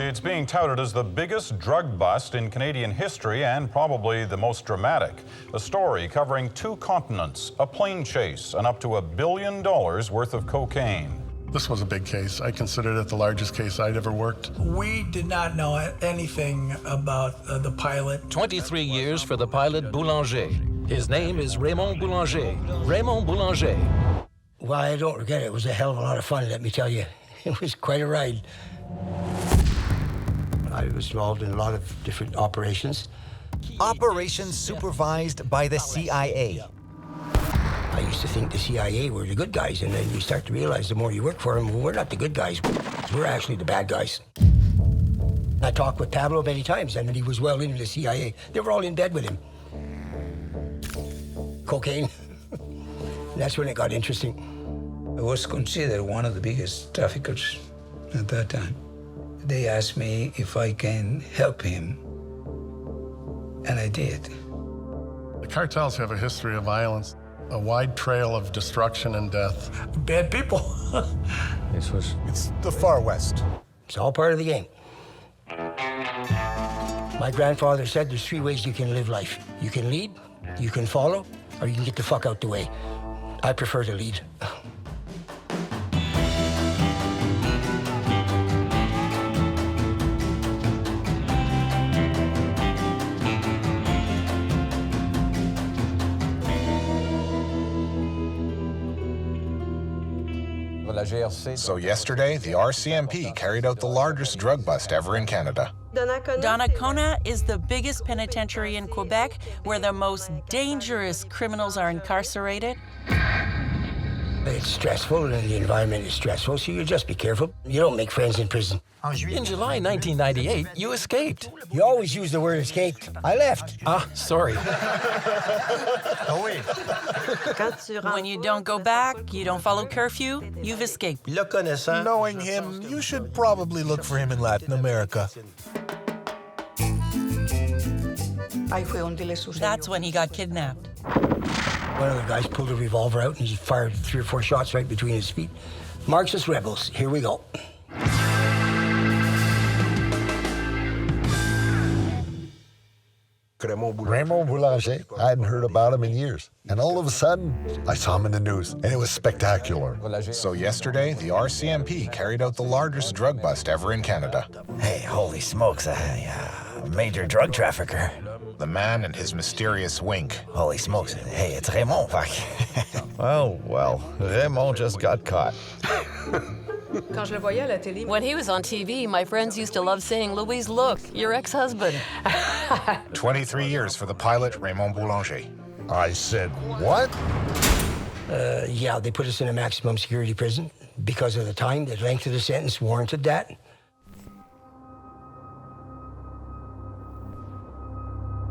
It's being touted as the biggest drug bust in Canadian history and probably the most dramatic. A story covering 2 continents, a plane chase, and up to $1 billion worth of cocaine. This was a big case. I considered it the largest case I'd ever worked. We did not know anything about the pilot. 23 years for the pilot Boulanger. His name is Raymond Boulanger. Raymond Boulanger. Well, I don't regret it. It was a hell of a lot of fun, let me tell you. It was quite a ride. I was involved in a lot of different operations. Operations supervised by the CIA. I used to think the CIA were the good guys, and then you start to realize the more you work for them, well, we're not the good guys. We're actually the bad guys. I talked with Pablo many times, and he was well into the CIA. They were all in bed with him. Cocaine. That's when it got interesting. I was considered one of the biggest traffickers at that time. They asked me if I can help him, and I did. The cartels have a history of violence, a wide trail of destruction and death. Bad people. It's the Far West. It's all part of the game. My grandfather said there's 3 ways you can live life. You can lead, you can follow, or you can get the fuck out the way. I prefer to lead. So yesterday, the RCMP carried out the largest drug bust ever in Canada. Donnacona is the biggest penitentiary in Quebec where the most dangerous criminals are incarcerated. It's stressful, and the environment is stressful, so you just be careful. You don't make friends in prison. In July 1998, you escaped. You always use the word escaped. I left. Ah, sorry. When you don't go back, you don't follow curfew, you've escaped. Knowing him, you should probably look for him in Latin America. That's when he got kidnapped. One of the guys pulled a revolver out and he fired 3 or 4 shots right between his feet. Marxist rebels, here we go. Raymond Boulanger, I hadn't heard about him in years. And all of a sudden, I saw him in the news, and it was spectacular. So yesterday, the RCMP carried out the largest drug bust ever in Canada. Hey, holy smokes, a major drug trafficker. The man and his mysterious wink. Holy smokes, hey, it's Raymond, fuck. Oh, well, Raymond just got caught. When he was on TV, my friends used to love saying, "Louise, look, your ex-husband." 23 years for the pilot, Raymond Boulanger. I said, what? Yeah, they put us in a maximum security prison because of the time. The length of the sentence warranted that.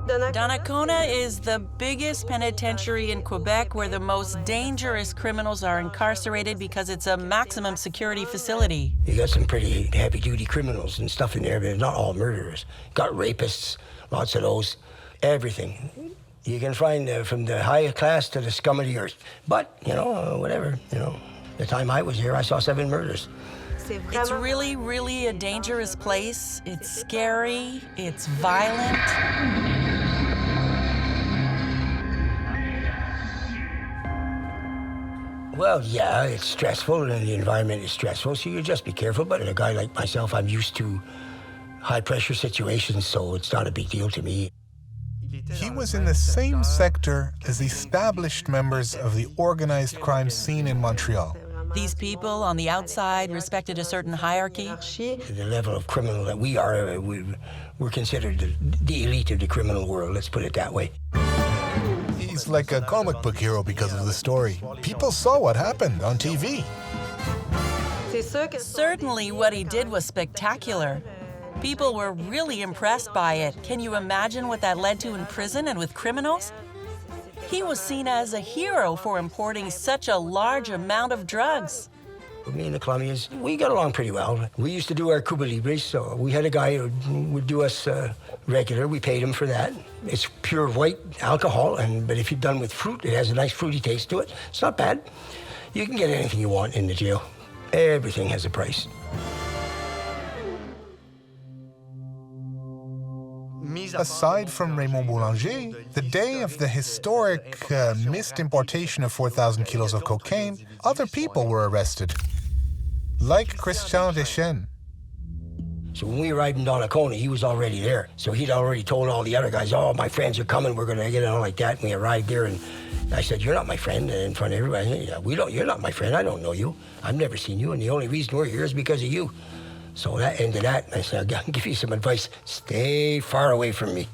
Donnacona is the biggest penitentiary in Quebec where the most dangerous criminals are incarcerated because it's a maximum security facility. You got some pretty heavy-duty criminals and stuff in there, but not all murderers. Got rapists, lots of those, everything. You can find from the highest class to the scum of the earth. But, whatever, the time I was here, I saw 7 murders. It's really, really a dangerous place. It's scary, it's violent. Well, yeah, it's stressful, and the environment is stressful, so you just be careful. But a guy like myself, I'm used to high-pressure situations, so it's not a big deal to me. He was in the same sector as established members of the organized crime scene in Montreal. These people on the outside respected a certain hierarchy. The level of criminal that we are, we're considered the elite of the criminal world, let's put it that way. He's like a comic book hero because of the story. People saw what happened on TV. Certainly what he did was spectacular. People were really impressed by it. Can you imagine what that led to in prison and with criminals? He was seen as a hero for importing such a large amount of drugs. Me and the Colombians, we got along pretty well. We used to do our Cuba Libres, so we had a guy who would do us regular. We paid him for that. It's pure white alcohol, but if you're done with fruit, it has a nice fruity taste to it. It's not bad. You can get anything you want in the jail. Everything has a price. Aside from Raymond Boulanger, the day of the historic missed importation of 4,000 kilos of cocaine, other people were arrested, like Christian Deschênes. So when we arrived in Donnacona, he was already there. So he'd already told all the other guys, oh, my friends are coming, we're going to get on like that. And we arrived there, and I said, you're not my friend, in front of everybody. You're not my friend, I don't know you. I've never seen you, and the only reason we're here is because of you. So that ended that. I said, I'll give you some advice. Stay far away from me.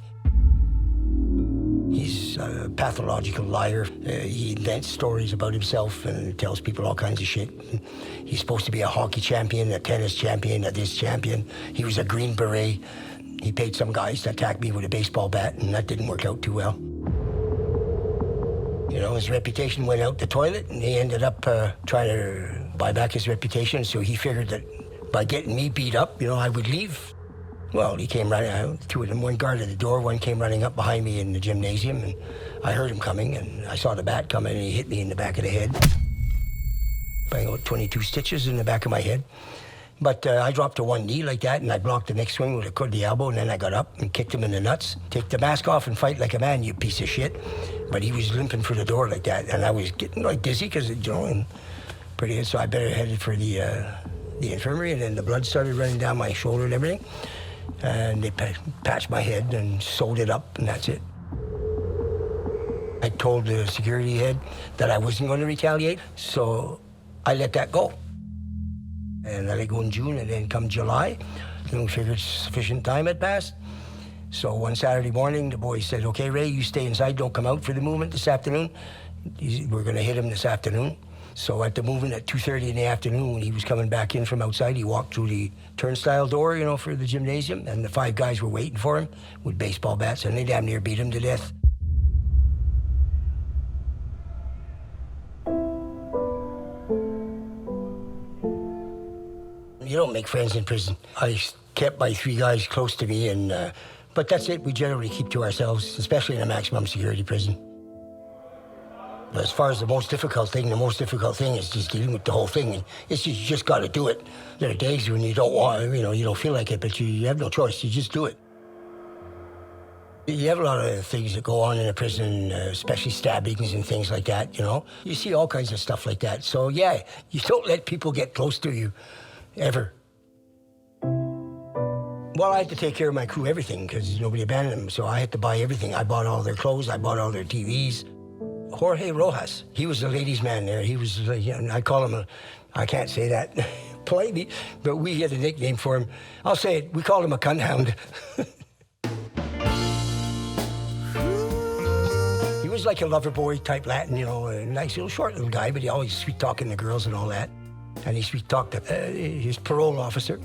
He's a pathological liar. He invents stories about himself and tells people all kinds of shit. He's supposed to be a hockey champion, a tennis champion, a this champion. He was a Green Beret. He paid some guys to attack me with a baseball bat, and that didn't work out too well. You know, his reputation went out the toilet, and he ended up trying to buy back his reputation, so he figured that by getting me beat up, I would leave. Well, he came running out, two of them, one guarded the door, one came running up behind me in the gymnasium, and I heard him coming, and I saw the bat coming, and he hit me in the back of the head. By about 22 stitches in the back of my head. But I dropped to one knee like that, and I blocked the next swing with the elbow, and then I got up and kicked him in the nuts. Take the mask off and fight like a man, you piece of shit. But he was limping for the door like that, and I was getting like dizzy because, and pretty good, so I better headed for the infirmary, and then the blood started running down my shoulder and everything. And they patched my head and sewed it up, and that's it. I told the security head that I wasn't going to retaliate, so I let that go. And I let it go in June, and then come July, we figured sufficient time had passed. So one Saturday morning, the boys said, okay, Ray, you stay inside, don't come out for the movement this afternoon. We're going to hit him this afternoon. So at the movement at 2:30 in the afternoon, when he was coming back in from outside, he walked through the turnstile door, for the gymnasium, and the 5 guys were waiting for him with baseball bats, and they damn near beat him to death. You don't make friends in prison. I kept my 3 guys close to me, but that's it. We generally keep to ourselves, especially in a maximum security prison. But as far as the most difficult thing is just dealing with the whole thing. It's just, you just got to do it. There are days when you don't want, you don't feel like it, but you have no choice. You just do it. You have a lot of things that go on in a prison, especially stabbings and things like that, You see all kinds of stuff like that. So, yeah, you don't let people get close to you, ever. Well, I had to take care of my crew, everything, because nobody abandoned them, so I had to buy everything. I bought all their clothes, I bought all their TVs. Jorge Rojas, he was the ladies' man there. He was, I call him I can't say that politely, but we had a nickname for him. I'll say it, we called him a cunt hound. He was like a lover boy type Latin, a nice little short little guy, but he always sweet-talking the girls and all that. And he sweet-talked his parole officer.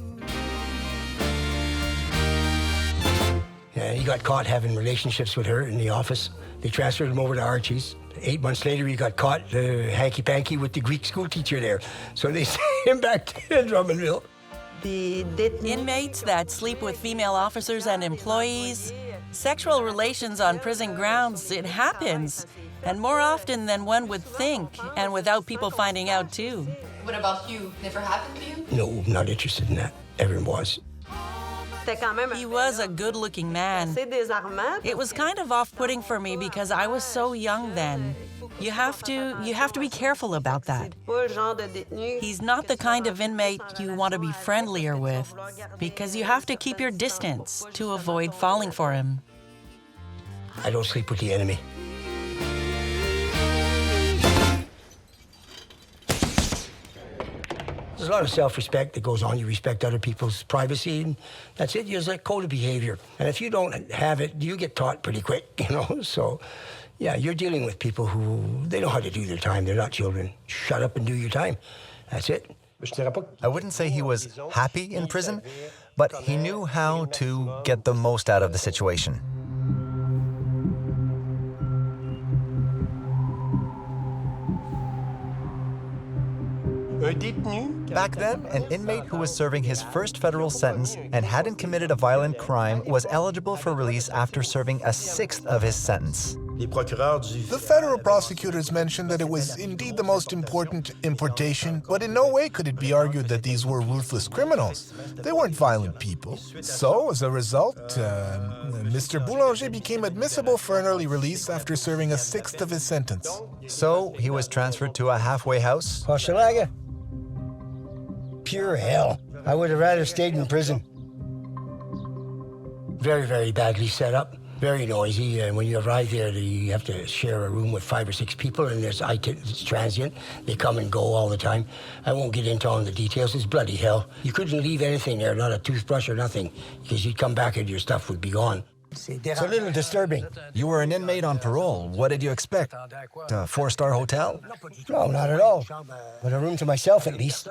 And he got caught having relationships with her in the office. They transferred him over to Archie's. 8 months later, he got caught hanky-panky with the Greek school teacher there. So they sent him back to Drummondville. Inmates that sleep with female officers and employees, sexual relations on prison grounds, it happens. And more often than one would think, and without people finding out too. What about you? Never happened to you? No, not interested in that. Everyone was. He was a good-looking man. It was kind of off-putting for me because I was so young then. You have to be careful about that. He's not the kind of inmate you want to be friendlier with because you have to keep your distance to avoid falling for him. I don't sleep with the enemy. There's a lot of self-respect that goes on. You respect other people's privacy, and that's it. There's a code of behavior. And if you don't have it, you get taught pretty quick, So, yeah, you're dealing with people who, they know how to do their time. They're not children. Shut up and do your time. That's it. I wouldn't say he was happy in prison, but he knew how to get the most out of the situation. Back then, an inmate who was serving his first federal sentence and hadn't committed a violent crime was eligible for release after serving a 6th of his sentence. The federal prosecutors mentioned that it was indeed the most important importation, but in no way could it be argued that these were ruthless criminals. They weren't violent people. So, as a result, Mr. Boulanger became admissible for an early release after serving a sixth of his sentence. So he was transferred to a halfway house? Hochelaga. Pure hell. I would have rather stayed in prison. Very, very badly set up. Very noisy, and when you arrive there, you have to share a room with 5 or 6 people, and it's transient. They come and go all the time. I won't get into all the details. It's bloody hell. You couldn't leave anything there, not a toothbrush or nothing, because you'd come back and your stuff would be gone. It's a little disturbing. You were an inmate on parole. What did you expect? A 4-star hotel? No, not at all. But a room to myself, at least.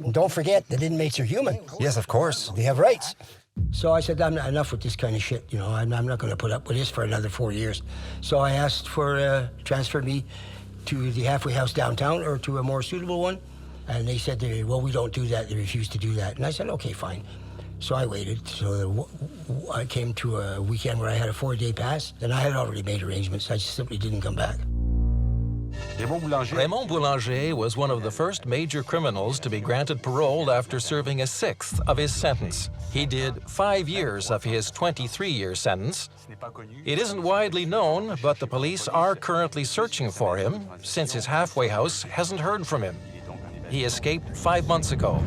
And don't forget that inmates are human. Yes, of course. They have rights. So I said, enough with this kind of shit. You know, I'm not going to put up with this for another 4 years. So I asked for transfer me to the halfway house downtown or to a more suitable one. And they said, well, we don't do that. They refused to do that. And I said, okay, fine. So I waited. So I came to a weekend where I had a 4-day pass. And I had already made arrangements. I just simply didn't come back. Raymond Boulanger was one of the first major criminals to be granted parole after serving a sixth of his sentence. He did 5 years of his 23-year sentence. It isn't widely known, but the police are currently searching for him since his halfway house hasn't heard from him. He escaped 5 months ago.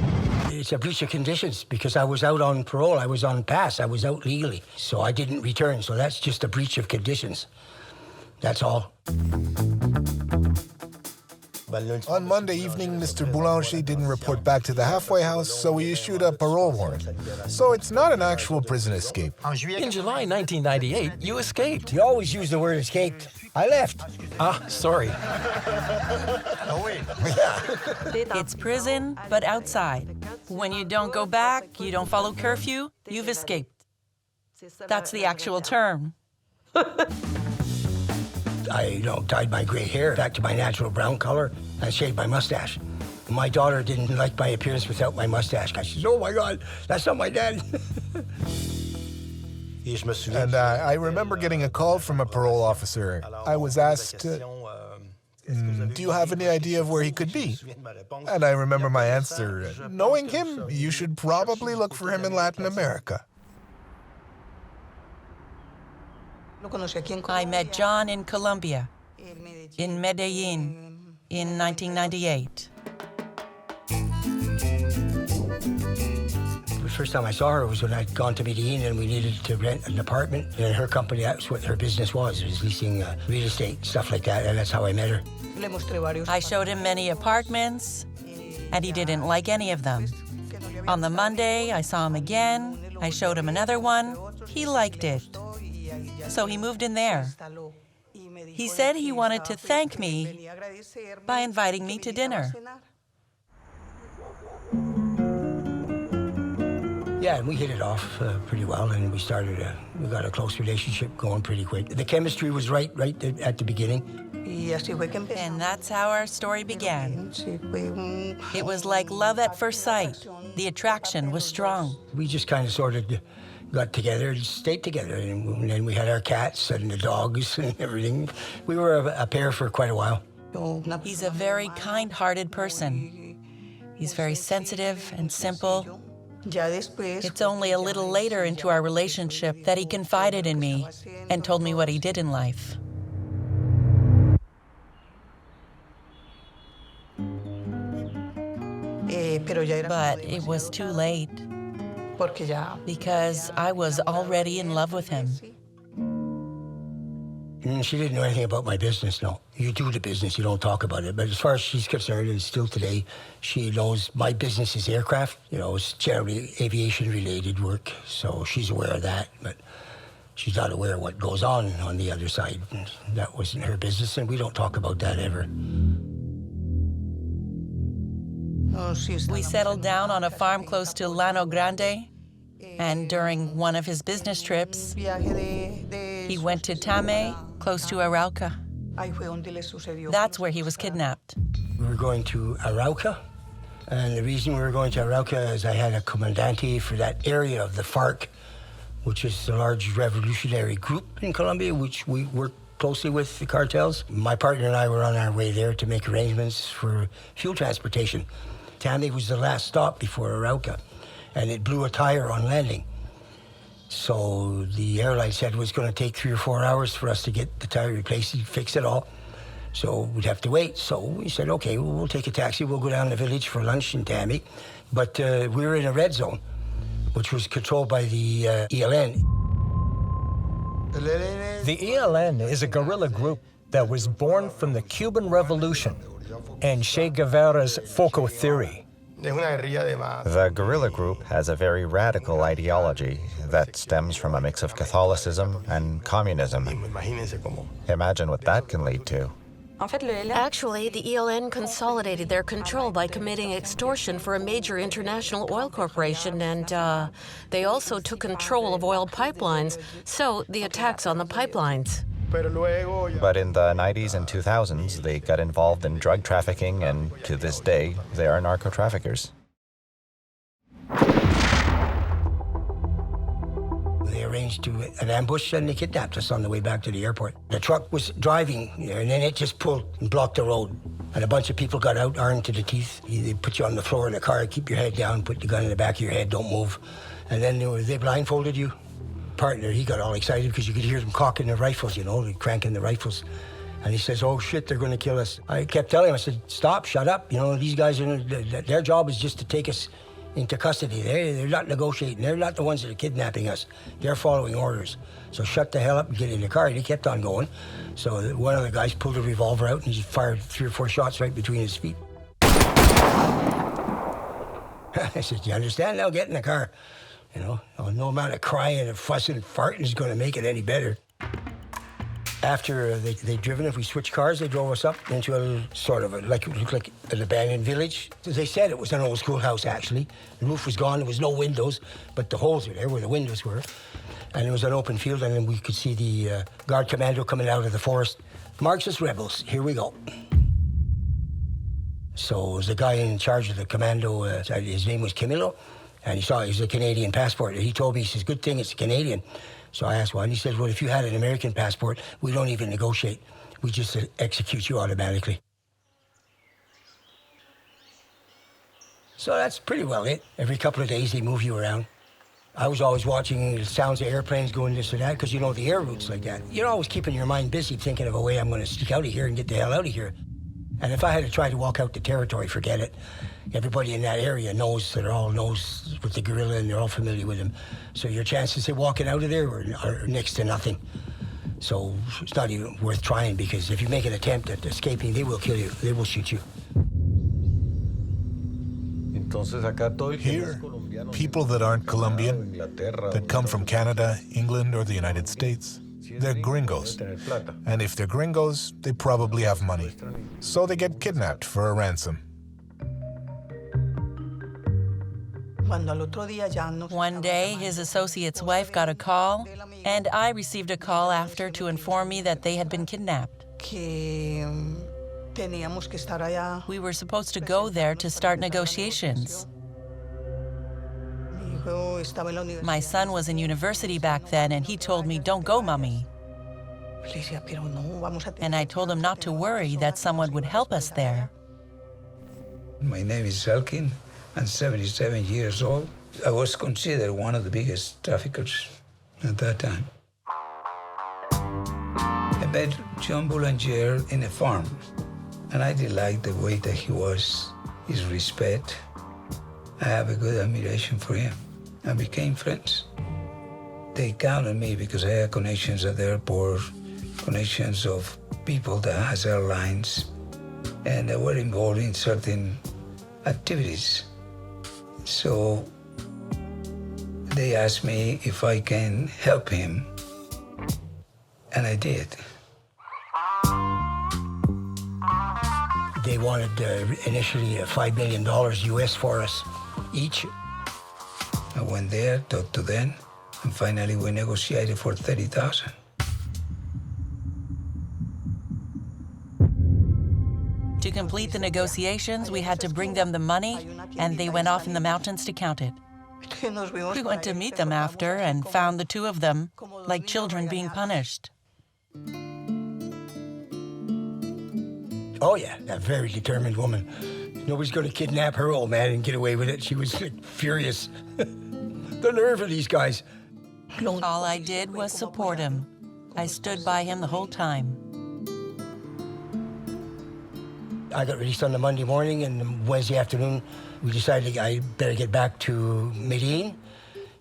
It's a breach of conditions because I was out on parole. I was on pass. I was out legally. So I didn't return. So that's just a breach of conditions. That's all. On Monday evening, Mr. Boulanger didn't report back to the halfway house, so we issued a parole warrant. So it's not an actual prison escape. In July 1998, you escaped. You always use the word escaped. I left. Ah, sorry. It's prison, but outside. When you don't go back, you don't follow curfew, you've escaped. That's the actual term. I dyed my gray hair back to my natural brown color and shaved my mustache. My daughter didn't like my appearance without my mustache. She said, oh my God, that's not my dad. And I remember getting a call from a parole officer. I was asked, do you have any idea of where he could be? And I remember my answer, knowing him, you should probably look for him in Latin America. I met John in Colombia, in Medellin, in 1998. The first time I saw her was when I'd gone to Medellin and we needed to rent an apartment. And her company, that's what her business was leasing real estate, stuff like that, and that's how I met her. I showed him many apartments, and he didn't like any of them. On the Monday, I saw him again. I showed him another one. He liked it. So he moved in there. He said he wanted to thank me by inviting me to dinner. Yeah, and we hit it off pretty well, and we got a close relationship going pretty quick. The chemistry was right at the beginning. And that's how our story began. It was like love at first sight. The attraction was strong. We just kind of sort of got together and stayed together, and then we had our cats and the dogs and everything. We were a pair for quite a while. He's a very kind-hearted person. He's very sensitive and simple. It's only a little later into our relationship that he confided in me and told me what he did in life. But it was too late. Because I was already in love with him. She didn't know anything about my business, no. You do the business, you don't talk about it. But as far as she's concerned, and still today, she knows my business is aircraft. You know, it's generally aviation-related work, so she's aware of that. But she's not aware of what goes on the other side. And that wasn't her business, and we don't talk about that ever. We settled down on a farm close to Llano Grande, and during one of his business trips, he went to Tame, close to Arauca. That's where he was kidnapped. We were going to Arauca, and the reason we were going to Arauca is I had a comandante for that area of the FARC, which is the large revolutionary group in Colombia, which we worked closely with the cartels. My partner and I were on our way there to make arrangements for fuel transportation. Tammy was the last stop before Arauca, and it blew a tire on landing. So the airline said it was going to take 3 or 4 hours for us to get the tire replaced, fix it all. So we'd have to wait. So we said, okay, we'll take a taxi. We'll go down to the village for lunch in Tammy. But we were in a red zone, which was controlled by the ELN. The ELN is a guerrilla group that was born from the Cuban Revolution and Che Guevara's FOCO theory. The guerrilla group has a very radical ideology that stems from a mix of Catholicism and communism. Imagine what that can lead to. Actually, the ELN consolidated their control by committing extortion for a major international oil corporation, and they also took control of oil pipelines, so the attacks on the pipelines. But in the 90s and 2000s, they got involved in drug trafficking, and to this day, they are narco-traffickers. They arranged an ambush and they kidnapped us on the way back to the airport. The truck was driving and then it just pulled and blocked the road. And a bunch of people got out armed to the teeth. They put you on the floor of the car, keep your head down, put the gun in the back of your head, don't move. And then they blindfolded you. Partner, he got all excited because you could hear them cocking their rifles, you know, they cranking the rifles. And he says, oh shit, they're gonna kill us. I kept telling him, I said, stop, shut up. You know, these guys, their job is just to take us into custody. They're not negotiating. They're not the ones that are kidnapping us. They're following orders. So shut the hell up and get in the car. And he kept on going. So one of the guys pulled a revolver out and he fired 3 or 4 shots right between his feet. I said, you understand now? Get in the car. You know, no amount of crying and fussing and farting is going to make it any better. After they'd driven us, we switched cars. They drove us up into a sort of looked like an abandoned village. They said it was an old schoolhouse, actually. The roof was gone. There was no windows, but the holes were there where the windows were. And it was an open field, and then we could see the guard commando coming out of the forest. Marxist rebels, here we go. So it was the guy in charge of the commando. His name was Camilo, and he was a Canadian passport. He told me, he says, good thing it's Canadian. So I asked why, and he said, well, if you had an American passport, we don't even negotiate. We just execute you automatically. So that's pretty well it. Every couple of days, they move you around. I was always watching the sounds of airplanes going this or that, because you know the air routes like that. You're always keeping your mind busy thinking of a way I'm going to sneak out of here and get the hell out of here. And if I had to try to walk out the territory, forget it. Everybody in that area knows with the guerrilla, and they're all familiar with him. So your chances of walking out of there are next to nothing. So it's not even worth trying, because if you make an attempt at escaping, they will kill you. They will shoot you. Here, people that aren't Colombian, that come from Canada, England, or the United States, they're gringos. And if they're gringos, they probably have money. So they get kidnapped for a ransom. One day, his associate's wife got a call, and I received a call after to inform me that they had been kidnapped. We were supposed to go there to start negotiations. My son was in university back then, and he told me, don't go, Mommy. And I told him not to worry, that someone would help us there. My name is Elkin. I'm 77 years old. I was considered one of the biggest traffickers at that time. I met John Boulanger in a farm, and I did like the way that he was, his respect. I have a good admiration for him. I became friends. They counted me because I had connections at the airport, connections of people that has airlines, and they were involved in certain activities. So they asked me if I can help him, and I did. They wanted initially $5 million US for us each. I went there, talked to them, and finally we negotiated for $30,000. To complete the negotiations, we had to bring them the money, and they went off in the mountains to count it. We went to meet them after and found the two of them like children being punished. Oh yeah, a very determined woman. Nobody's going to kidnap her, old man, and get away with it. She was furious. The nerve of these guys. All I did was support him. I stood by him the whole time. I got released on the Monday morning, and Wednesday afternoon, we decided I better get back to Medellin.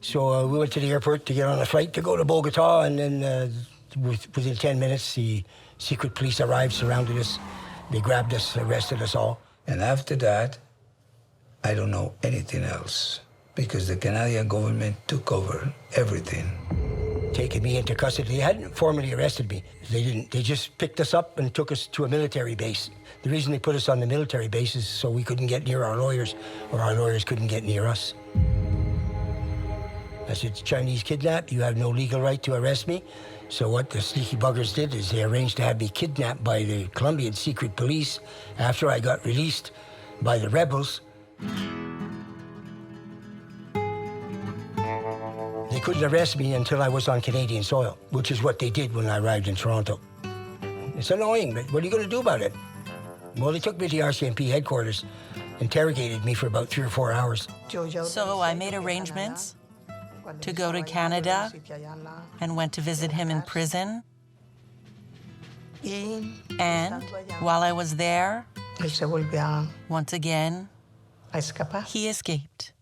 So we went to the airport to get on a flight to go to Bogota, and then within 10 minutes, the secret police arrived, surrounded us. They grabbed us, arrested us all. And after that, I don't know anything else, because the Canadian government took over everything. Taking me into custody. They hadn't formally arrested me. They didn't. They just picked us up and took us to a military base. The reason they put us on the military base is so we couldn't get near our lawyers, or our lawyers couldn't get near us. I said, Chinese kidnap, you have no legal right to arrest me. So what the sneaky buggers did is they arranged to have me kidnapped by the Colombian secret police after I got released by the rebels. They couldn't arrest me until I was on Canadian soil, which is what they did when I arrived in Toronto. It's annoying, but what are you going to do about it? Well, they took me to the RCMP headquarters, interrogated me for about 3 or 4 hours. So I made arrangements to go to Canada and went to visit him in prison. And while I was there, once again, he escaped.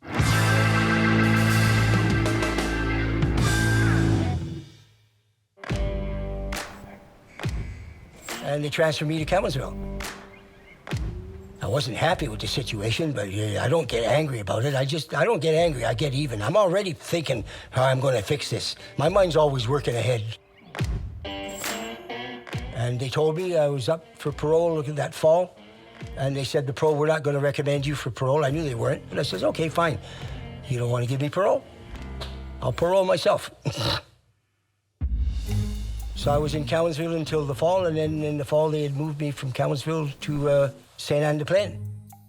And they transferred me to Cowansville. I wasn't happy with the situation, but I don't get angry about it. I don't get angry, I get even. I'm already thinking how I'm going to fix this. My mind's always working ahead. And they told me I was up for parole that fall. And they said, we're not going to recommend you for parole. I knew they weren't. And I said, okay, fine. You don't want to give me parole? I'll parole myself. So I was in Cowansville until the fall, and then in the fall they had moved me from Cowansville to Saint-Anne-de-Plaine.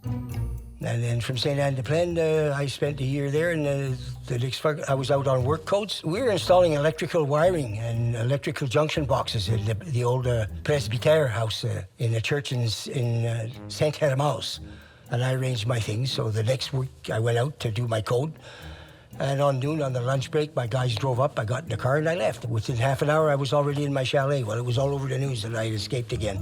And then from Saint-Anne-de-Plaine, I spent a year there, and I was out on work codes. We were installing electrical wiring and electrical junction boxes in the old Presbytère house in the church in Saint-Hermaus. And I arranged my things, so the next week I went out to do my code. And on noon, on the lunch break, my guys drove up, I got in the car, and I left. Within half an hour, I was already in my chalet. Well, it was all over the news that I had escaped again.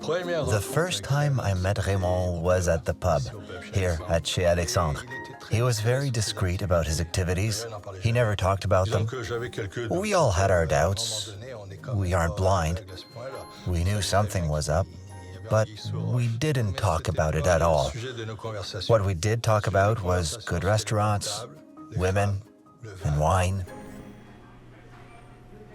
The first time I met Raymond was at the pub, here at Chez Alexandre. He was very discreet about his activities. He never talked about them. We all had our doubts. We aren't blind. We knew something was up, but we didn't talk about it at all. What we did talk about was good restaurants, women, and wine.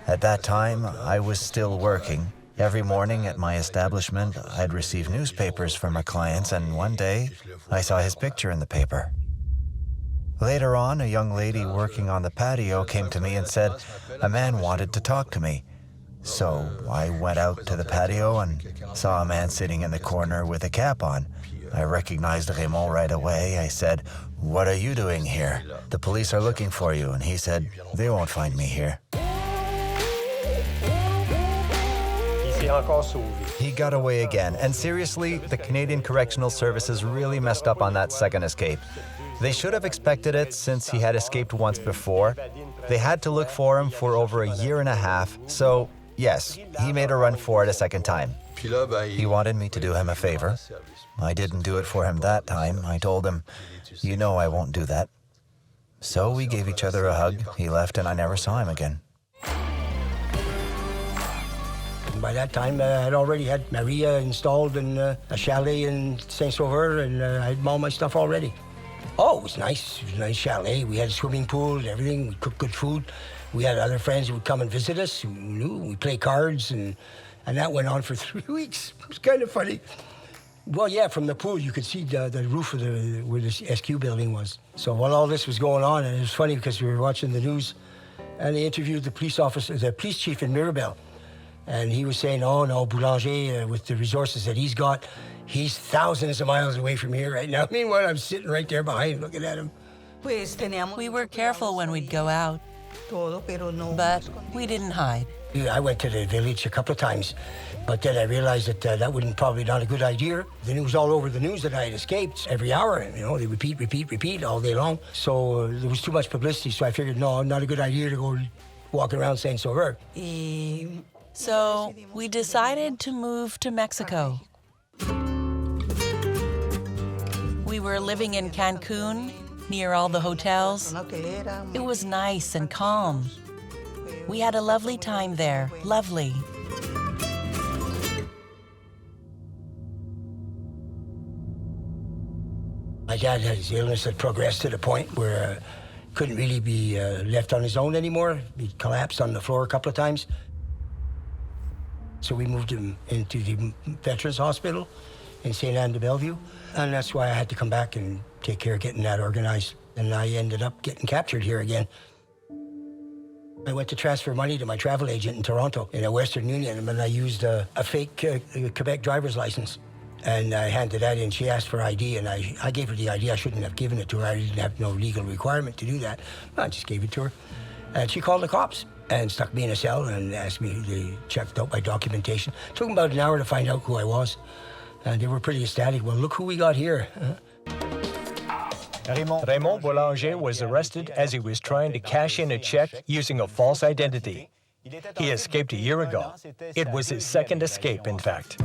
At that time, I was still working. Every morning at my establishment, I'd receive newspapers from our clients, and one day, I saw his picture in the paper. Later on, a young lady working on the patio came to me and said a man wanted to talk to me. So I went out to the patio and saw a man sitting in the corner with a cap on. I recognized Raymond right away. I said, "What are you doing here? The police are looking for you." And he said, "They won't find me here." He got away again, and seriously, the Canadian Correctional Services really messed up on that second escape. They should have expected it since he had escaped once before. They had to look for him for over a year and a half, so yes, he made a run for it a second time. He wanted me to do him a favor. I didn't do it for him that time. I told him, "You know I won't do that." So we gave each other a hug. He left and I never saw him again. By that time, I'd already had Maria installed in a chalet in Saint-Sauveur, and I had all my stuff already. Oh, it was nice. It was a nice chalet. We had a swimming pool and everything. We cooked good food. We had other friends who would come and visit us who knew. We played cards, and that went on for 3 weeks. It was kind of funny. Well, yeah, from the pool, you could see the roof of where the SQ building was. So while all this was going on, and it was funny because we were watching the news, and they interviewed the police chief in Mirabel. And he was saying, oh, no, Boulanger, with the resources that he's got, he's thousands of miles away from here right now. Meanwhile, I'm sitting right there behind him looking at him. We were careful when we'd go out. But we didn't hide. I went to the village a couple of times, but then I realized that that wouldn't probably not a good idea. The news all over the news that I had escaped every hour. You know, they repeat all day long. So there was too much publicity. So I figured, no, not a good idea to go walking around saying so hurt. So we decided to move to Mexico. We were living in Cancun, near all the hotels. It was nice and calm. We had a lovely time there, lovely. My dad had his illness that progressed to the point where couldn't really be left on his own anymore. He collapsed on the floor a couple of times. So we moved him into the Veterans Hospital in St. Anne de Bellevue. And that's why I had to come back and take care of getting that organized. And I ended up getting captured here again. I went to transfer money to my travel agent in Toronto in a Western Union, and I used a fake Quebec driver's license. And I handed that in. She asked for ID, and I gave her the ID. I shouldn't have given it to her. I didn't have no legal requirement to do that. I just gave it to her. And she called the cops and stuck me in a cell and asked me, they checked out my documentation. It took them about an hour to find out who I was. And they were pretty ecstatic. Well, look who we got here. Raymond Boulanger was arrested as he was trying to cash in a check using a false identity. He escaped a year ago. It was his second escape, in fact.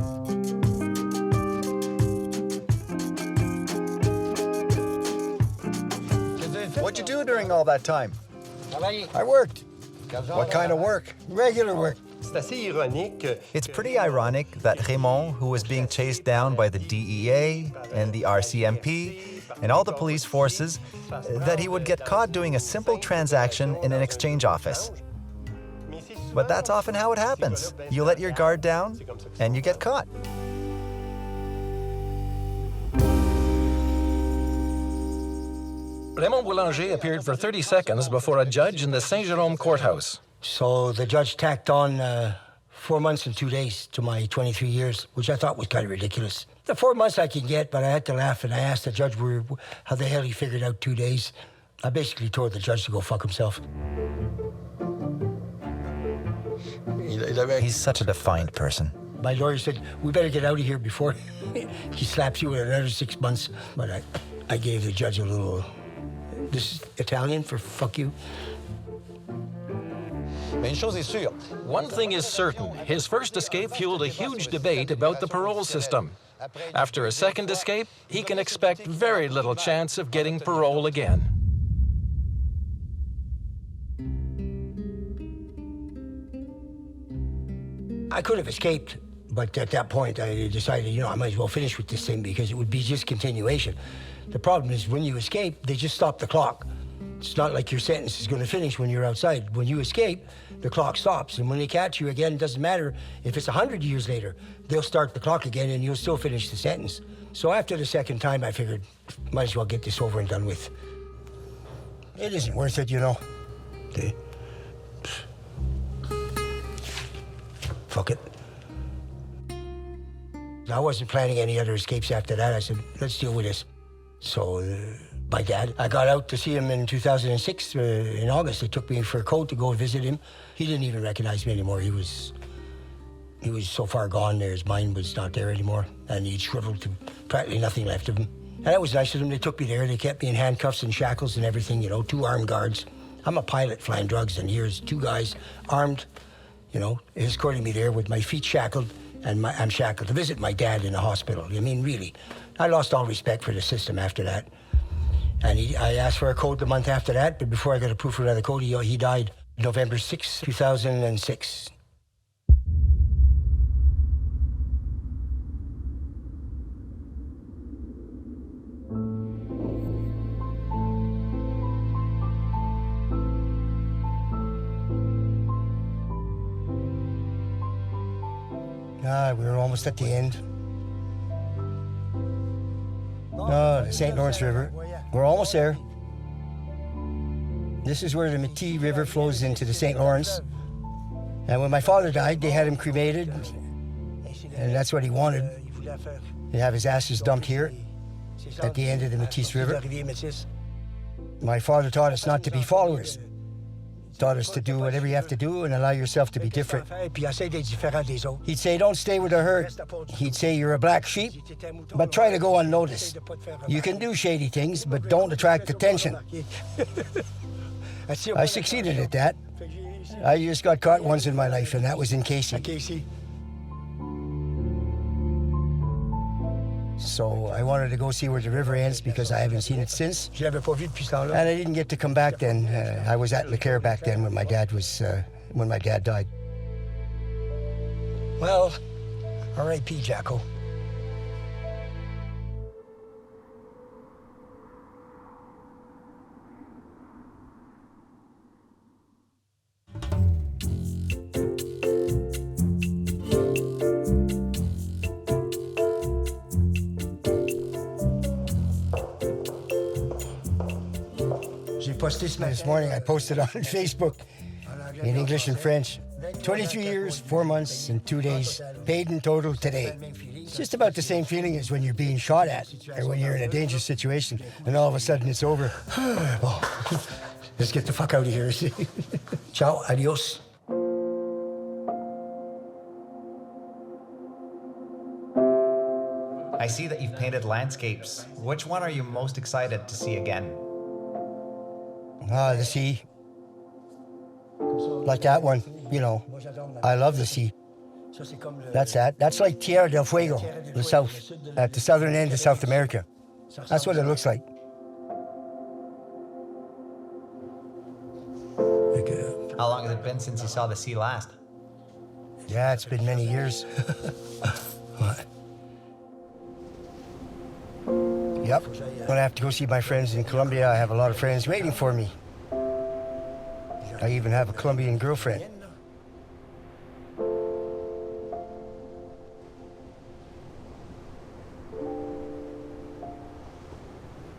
What'd you do during all that time? I worked. What kind of work? Regular work. It's pretty ironic that Raymond, who was being chased down by the DEA and the RCMP and all the police forces, that he would get caught doing a simple transaction in an exchange office. But that's often how it happens. You let your guard down and you get caught. Raymond Boulanger appeared for 30 seconds before a judge in the Saint-Jérôme courthouse. So the judge tacked on 4 months and 2 days to my 23 years, which I thought was kind of ridiculous. The 4 months I can get, but I had to laugh, and I asked the judge how the hell he figured out 2 days. I basically told the judge to go fuck himself. He's such a defiant person. My lawyer said, we better get out of here before he slaps you with another 6 months. But I gave the judge a little, this is Italian for fuck you. One thing is certain, his first escape fueled a huge debate about the parole system. After a second escape, he can expect very little chance of getting parole again. I could have escaped, but at that point I decided, I might as well finish with this thing because it would be just continuation. The problem is when you escape, they just stop the clock. It's not like your sentence is going to finish when you're outside. When you escape, the clock stops. And when they catch you again, it doesn't matter if it's 100 years later. They'll start the clock again and you'll still finish the sentence. So after the second time, I figured, might as well get this over and done with. It isn't worth it, Okay. Fuck it. I wasn't planning any other escapes after that. I said, let's deal with this. So my dad, I got out to see him in 2006 in August. They took me for a coat to go visit him. He didn't even recognize me anymore. He was so far gone there. His mind was not there anymore. And he'd shriveled to practically nothing left of him. And that was nice of them. They took me there. They kept me in handcuffs and shackles and everything, 2 armed guards. I'm a pilot flying drugs, and here's 2 guys armed, escorting me there with my feet shackled, and I'm shackled to visit my dad in the hospital. I mean, really. I lost all respect for the system after that. And I asked for a code the month after that, but before I got approved for another code, he died November 6, 2006. We were almost at the end. The St. Lawrence River. We're almost there. This is where the Métis River flows into the St. Lawrence. And when my father died, they had him cremated. And that's what he wanted. To have his ashes dumped here at the end of the Métis River. My father taught us not to be followers. Taught us to do whatever you have to do and allow yourself to be different. He'd say, don't stay with the herd. He'd say, you're a black sheep, but try to go unnoticed. You can do shady things, but don't attract attention. I succeeded at that. I just got caught once in my life, and that was in Casey. So I wanted to go see where the river ends because I haven't seen it since. And I didn't get to come back then. I was at Leclerc back then when my dad died. Well, R.I.P. Jacko. This morning I posted on Facebook in English and French. 23 years, 4 months, and 2 days. Paid in total today. It's just about the same feeling as when you're being shot at or when you're in a dangerous situation and all of a sudden it's over. Oh, let's get the fuck out of here. Ciao, adios. I see that you've painted landscapes. Which one are you most excited to see again? The sea. Like that one, you know. I love the sea. That's that. That's like Tierra del Fuego, the south, at the southern end of South America. That's what it looks like. How long has it been since you saw the sea last? Yeah, it's been many years. What? Yep. I'm gonna have to go see my friends in Colombia. I have a lot of friends waiting for me. I even have a Colombian girlfriend.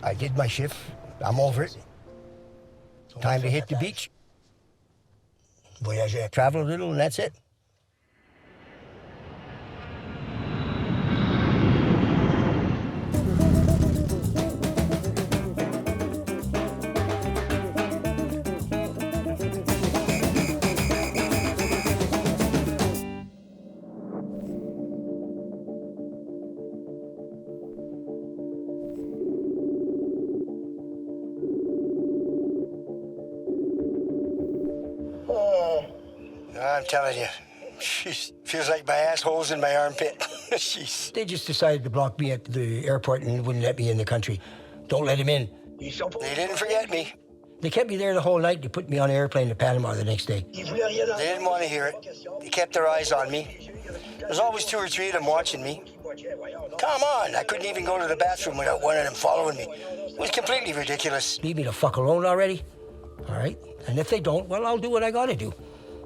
I did my shift. I'm over it. Time to hit the beach. Voyager. Travel a little and that's it. I'm telling you, feels like my asshole's in my armpit. Jeez. They just decided to block me at the airport and wouldn't let me in the country. Don't let him in. They didn't forget me. They kept me there the whole night. They put me on an airplane to Panama the next day. They didn't want to hear it. They kept their eyes on me. There's always 2 or 3 of them watching me. Come on, I couldn't even go to the bathroom without one of them following me. It was completely ridiculous. Leave me the fuck alone already, all right? And if they don't, well, I'll do what I gotta do.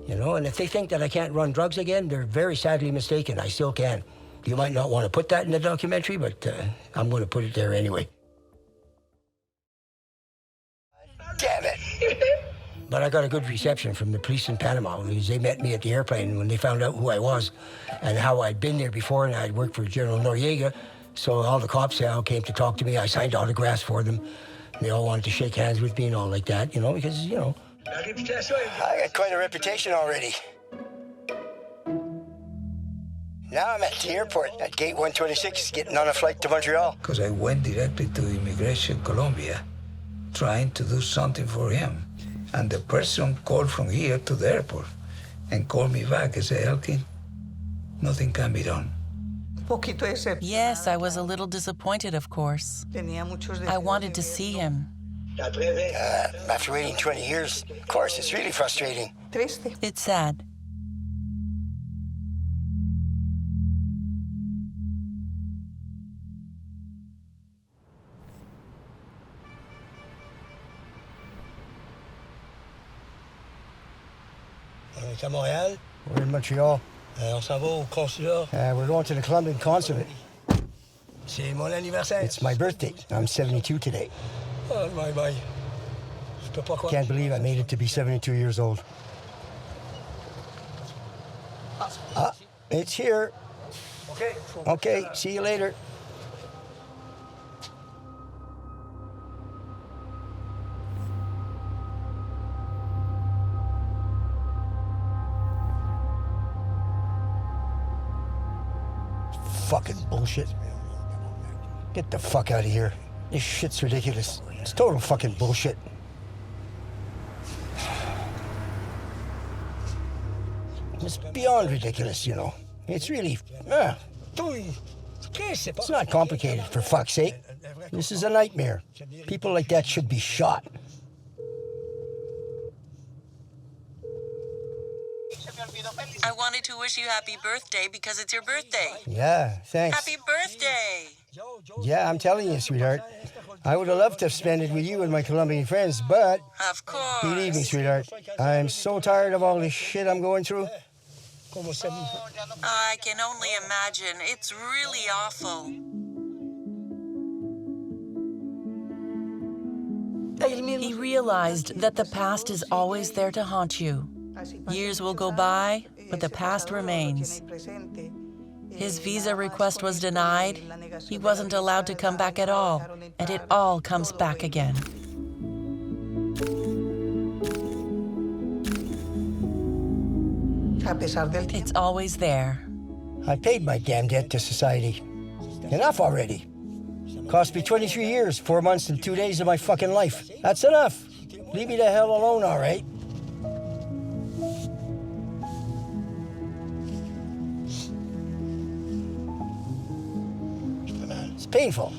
You know, and if they think that I can't run drugs again, they're very sadly mistaken. I still can. You might not want to put that in the documentary, but I'm going to put it there anyway. Damn it! But I got a good reception from the police in Panama. They met me at the airplane when they found out who I was and how I'd been there before, and I'd worked for General Noriega. So all the cops all came to talk to me. I signed autographs for them. They all wanted to shake hands with me and all like that, you know, because, you know, I got quite a reputation already. Now I'm at the airport at gate 126 getting on a flight to Montreal. Because I went directly to Immigration Colombia trying to do something for him. And the person called from here to the airport and called me back and said, Elkin, nothing can be done. Yes, I was a little disappointed, of course. I wanted to see him. After waiting 20 years, of course, it's really frustrating. It's sad. Montreal. We're in Montreal. On s'en va au consulat. We're going to the Colombian consulate. C'est mon anniversaire. It's my birthday. I'm 72 today. Oh, my. Can't believe I made it to be 72 years old. It's here. Okay, see you later. fucking bullshit. Get the fuck out of here. This shit's ridiculous. It's total fucking bullshit. It's beyond ridiculous, you know. It's really... it's not complicated, for fuck's sake. This is a nightmare. People like that should be shot. I wanted to wish you happy birthday because it's your birthday. Yeah, thanks. Happy birthday! Yeah, I'm telling you, sweetheart. I would have loved to have spent it with you and my Colombian friends, but... Of course. Believe me, sweetheart, I'm so tired of all this shit I'm going through. I can only imagine. It's really awful. He realized that the past is always there to haunt you. Years will go by, but the past remains. His visa request was denied. He wasn't allowed to come back at all, and it all comes back again. It's always there. I paid my damn debt to society. Enough already. Cost me 23 years, 4 months and 2 days of my fucking life. That's enough. Leave me the hell alone, all right? It's painful.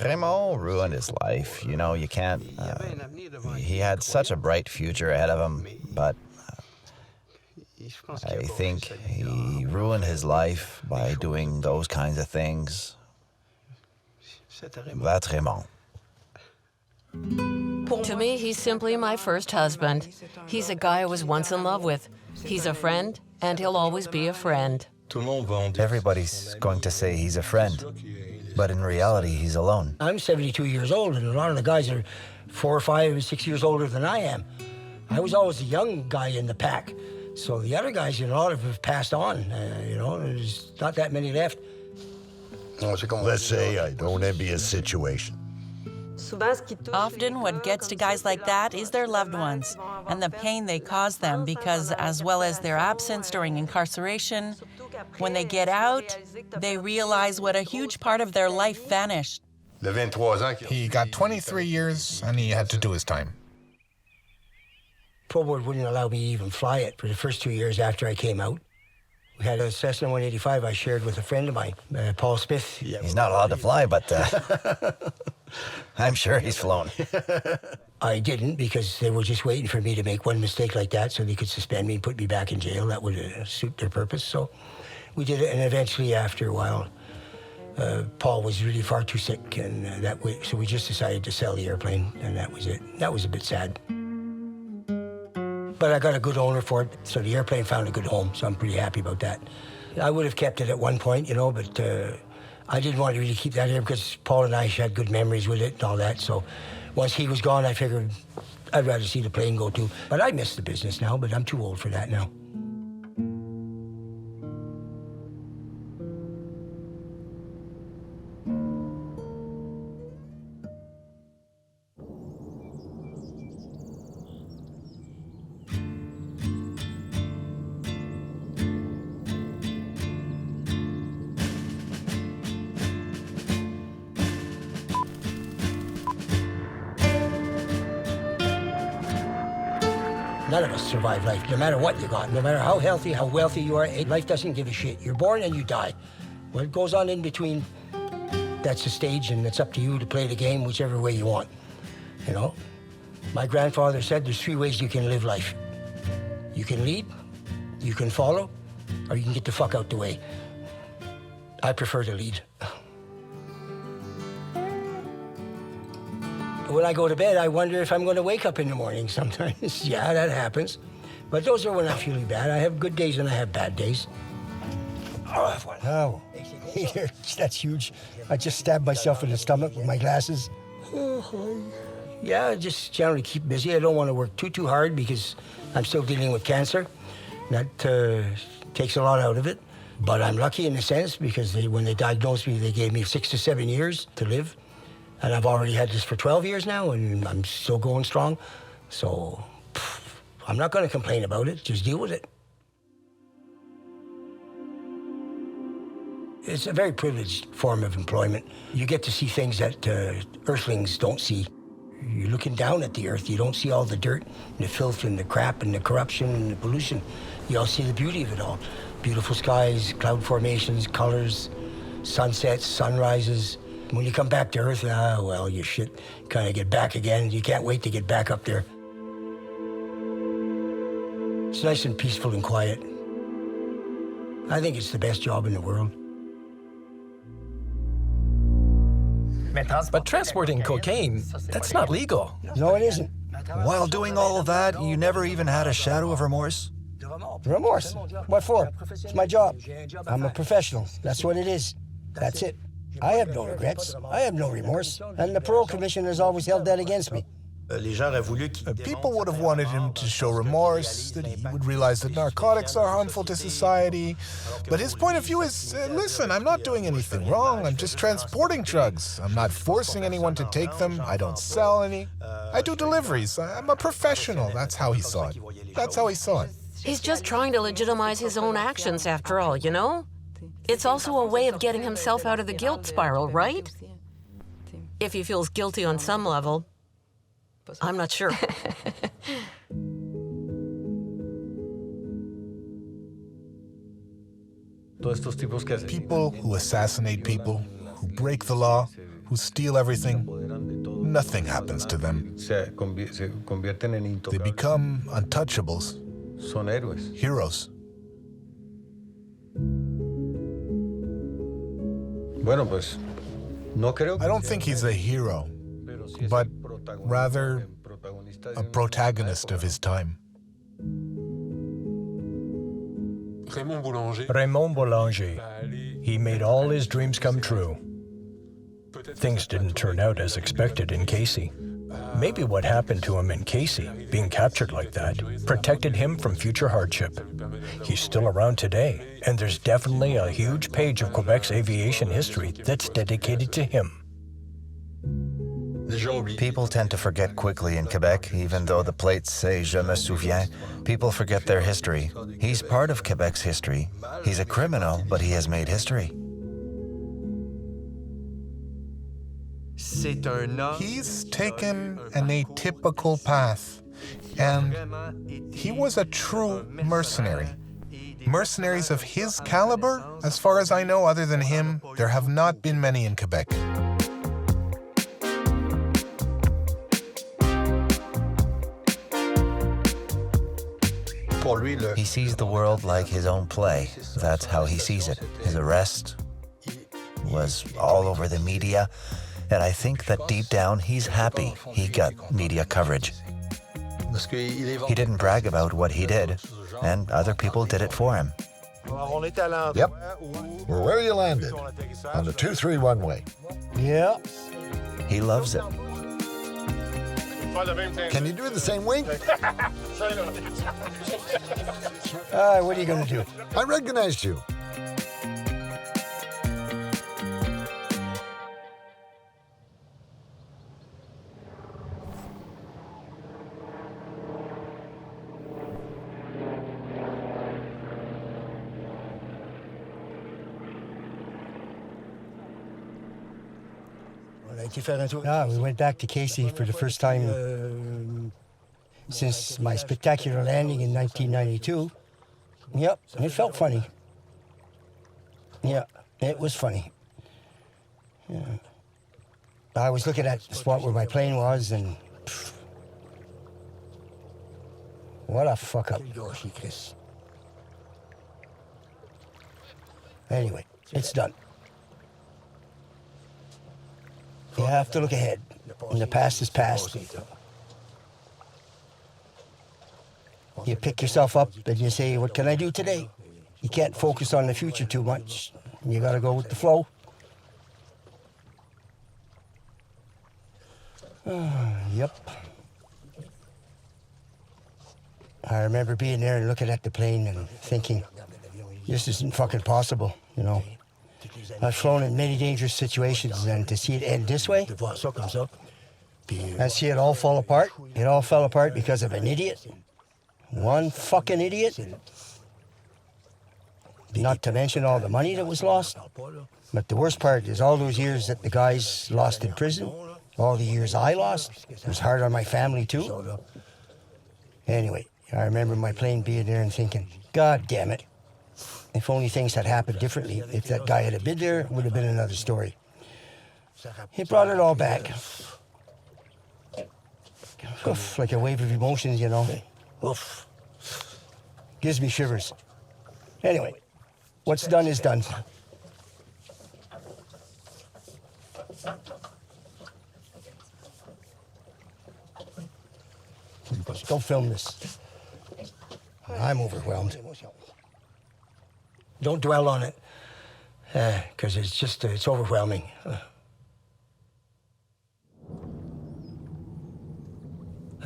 Raymond ruined his life. You know, you can't... he had such a bright future ahead of him, but I think he ruined his life by doing those kinds of things. That's Raymond. To me, he's simply my first husband. He's a guy I was once in love with. He's a friend, and he'll always be a friend. Everybody's going to say he's a friend, but in reality, he's alone. I'm 72 years old, and a lot of the guys are 4 or 5 or 6 years older than I am. I was always the young guy in the pack. So the other guys, you know, a lot of them have passed on. You know, there's not that many left. Let's say I don't envy his situation. Often what gets to guys like that is their loved ones and the pain they cause them because, as well as their absence during incarceration, when they get out, they realize what a huge part of their life vanished. He got 23 years and he had to do his time. Parole board wouldn't allow me to even fly it for the first 2 years after I came out. We had a Cessna 185 I shared with a friend of mine, Paul Smith. He's not allowed to fly, but I'm sure he's flown. I didn't because they were just waiting for me to make one mistake like that so they could suspend me and put me back in jail. That would suit their purpose. So we did it, and eventually after a while, Paul was really far too sick, and so we just decided to sell the airplane, and that was it. That was a bit sad. But I got a good owner for it, so the airplane found a good home, so I'm pretty happy about that. I would have kept it at one point, you know, but I didn't want to really keep that here because Paul and I had good memories with it and all that, so once he was gone, I figured I'd rather see the plane go too. But I miss the business now, but I'm too old for that now. None of us survive life, no matter what you got, no matter how healthy, how wealthy you are. Life doesn't give a shit. You're born and you die. What goes on in between, that's the stage, and it's up to you to play the game whichever way you want, you know? My grandfather said there's 3 ways you can live life. You can lead, you can follow, or you can get the fuck out the way. I prefer to lead. When I go to bed, I wonder if I'm going to wake up in the morning sometimes. Yeah, that happens. But those are when I'm feeling bad. I have good days and I have bad days. Oh, that's huge. I just stabbed myself in the stomach with my glasses. Yeah, I just generally keep busy. I don't want to work too hard because I'm still dealing with cancer. That takes a lot out of it. But I'm lucky in a sense because when they diagnosed me, they gave me 6 to 7 years to live. And I've already had this for 12 years now, and I'm still going strong. So I'm not going to complain about it. Just deal with it. It's a very privileged form of employment. You get to see things that earthlings don't see. You're looking down at the earth. You don't see all the dirt and the filth and the crap and the corruption and the pollution. You all see the beauty of it all. Beautiful skies, cloud formations, colors, sunsets, sunrises. When you come back to earth, well, you shit, kind of get back again. You can't wait to get back up there. It's nice and peaceful and quiet. I think it's the best job in the world. But transporting cocaine, that's not legal. No, it isn't. While doing all of that, you never even had a shadow of remorse? Remorse? What for? It's my job. I'm a professional. That's what it is. That's it. I have no regrets. I have no remorse. And the Parole Commission has always held that against me. People would have wanted him to show remorse, that he would realize that narcotics are harmful to society. But his point of view is, listen, I'm not doing anything wrong. I'm just transporting drugs. I'm not forcing anyone to take them. I don't sell any. I do deliveries. I'm a professional. That's how he saw it. That's how he saw it. He's just trying to legitimize his own actions, after all, you know? It's also a way of getting himself out of the guilt spiral, right? If he feels guilty on some level. I'm not sure. People who assassinate people, who break the law, who steal everything, nothing happens to them. They become untouchables. Heroes. I don't think he's a hero, but rather a protagonist of his time. Raymond Boulanger. He made all his dreams come true. Things didn't turn out as expected in Casey. Maybe what happened to him in Casey, being captured like that, protected him from future hardship. He's still around today, and there's definitely a huge page of Quebec's aviation history that's dedicated to him. People tend to forget quickly in Quebec, even though the plates say Je me souviens. People forget their history. He's part of Quebec's history. He's a criminal, but he has made history. He's taken an atypical path, and he was a true mercenary. Mercenaries of his caliber, as far as I know, other than him, there have not been many in Quebec. He sees the world like his own play. That's how he sees it. His arrest was all over the media, and I think that deep down he's happy he got media coverage. He didn't brag about what he did, and other people did it for him. Yep. We're where you landed, on the 231 way. Yeah. He loves it. Can you do the same wink? What are you going to do? I recognized you. We went back to Casey for the first time since my spectacular landing in 1992. Yep, it felt funny. Yeah, it was funny. Yeah. I was looking at the spot where my plane was, and what a fuck up. Anyway, it's done. You have to look ahead, and the past is past. You pick yourself up and you say, what can I do today? You can't focus on the future too much. You gotta go with the flow. Yep. I remember being there and looking at the plane and thinking, this isn't fucking possible, you know. I've flown in many dangerous situations, and to see it end this way, and see it all fall apart, it all fell apart because of an idiot. One fucking idiot. Not to mention all the money that was lost. But the worst part is all those years that the guys lost in prison, all the years I lost. It was hard on my family too. Anyway, I remember my plane being there and thinking, God damn it. If only things had happened differently. If that guy had been there, it would have been another story. He brought it all back. Oof, like a wave of emotions, you know. Oof. Gives me shivers. Anyway, what's done is done. Don't film this. I'm overwhelmed. Don't dwell on it, because it's overwhelming.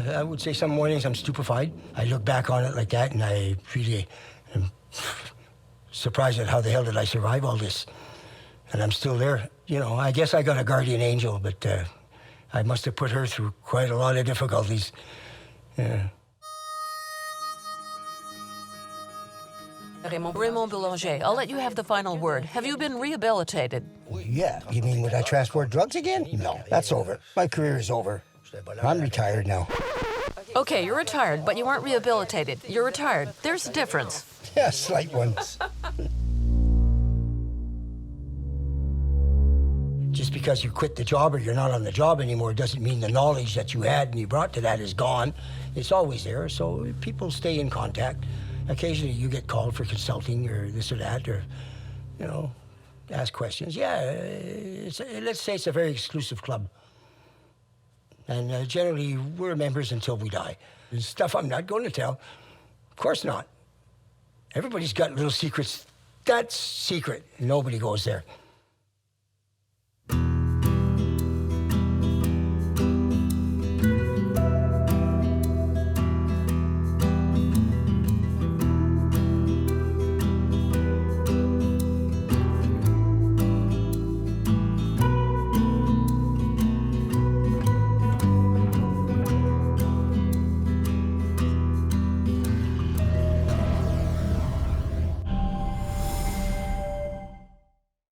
I would say some mornings I'm stupefied. I look back on it like that, and I really am surprised at how the hell did I survive all this. And I'm still there. You know, I guess I got a guardian angel, but I must have put her through quite a lot of difficulties. Yeah. Raymond Boulanger, I'll let you have the final word. Have you been rehabilitated? Yeah. You mean would I transport drugs again? No, that's over. My career is over. I'm retired now. Okay, you're retired, but you weren't rehabilitated. You're retired. There's a difference. Yeah, slight one. Just because you quit the job or you're not on the job anymore doesn't mean the knowledge that you had and you brought to that is gone. It's always there, so people stay in contact. Occasionally you get called for consulting or this or that, or, you know, ask questions. Yeah, let's say it's a very exclusive club. And generally, we're members until we die. There's stuff I'm not going to tell. Of course not. Everybody's got little secrets. That's secret. Nobody goes there.